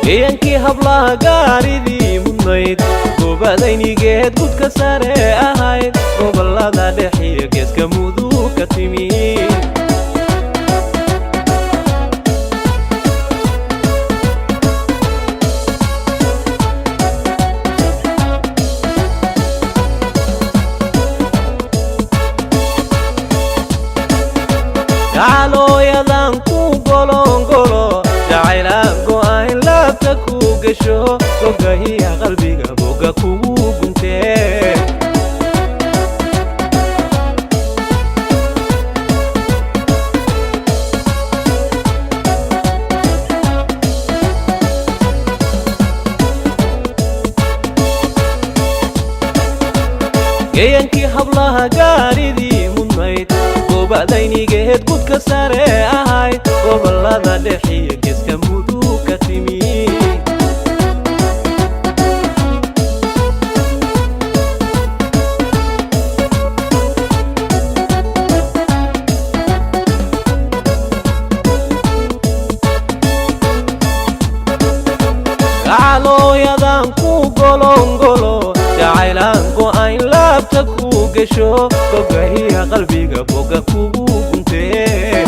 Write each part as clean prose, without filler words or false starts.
Yankii hablaha gaaridii mudnayd goobadaynigeed gudka sare ahayd gobolada dhexiyo geeska mudug ka timi gacalooyadan ku golongolo jacaylaan go'ayn laabta ku gasho gogahiya qalbiga boga kugu guntee yankii hablaha gaaridii mudnayd goobadaynigeed gudka sare ahayd gobolada dhexiyo geeska mudug ka timi gacalooyadan ku golongolo jacaylaan go'ayn laabta ku gasho gogahiya qalbiga boga kugu guntee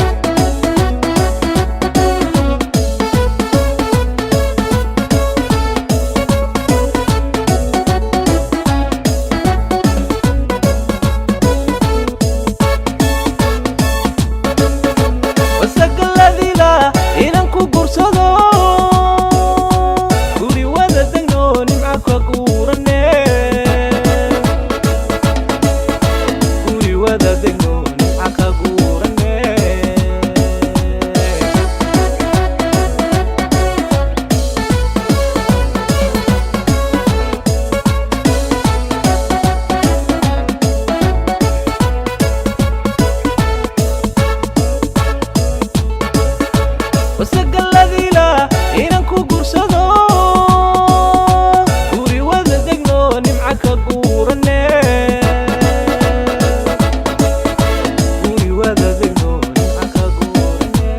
wasagaladila inan ku gursado guri wada degno nimca ka guurane guri wada degno nimca ka guurane wasagaladila inan ku gursado guri wada degno nimca ka guurane guri wada degno nimca ka guurane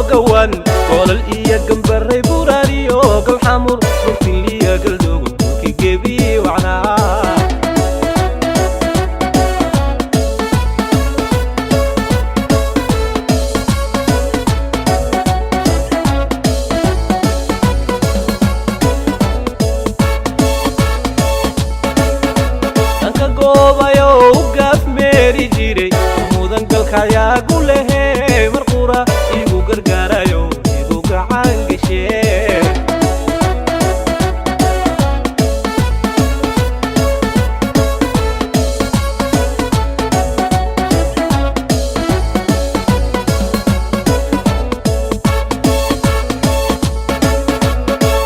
gawan golol iyo gambaray buraariyo galxamur rukiliya galdogo ki gebi wacna anka goobayo gaaf meeri jiray mudan galkaya gulehe marqura igu gargaarayo igu gacan gashe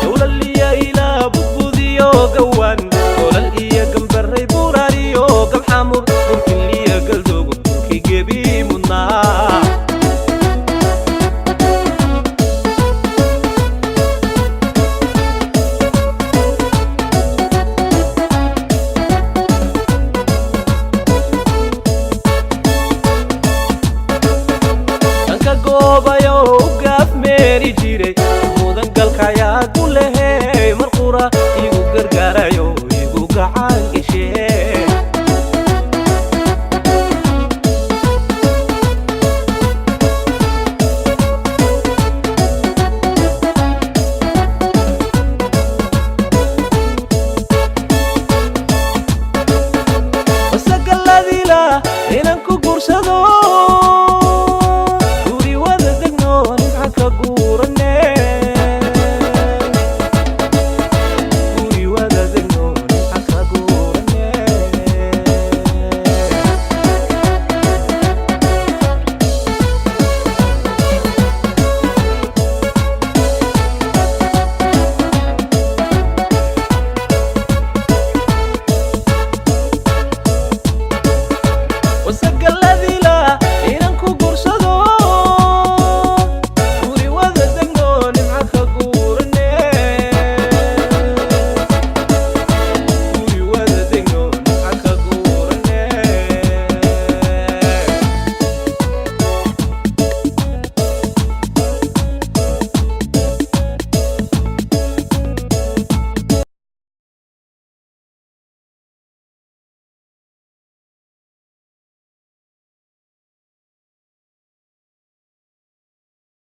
dowlaliya ilaa budbudiyo gawan golol iyo gambaray buraariyo galxamur rukiliya galdogo ki gebi mudnaa goobayo gaaf meeri jiray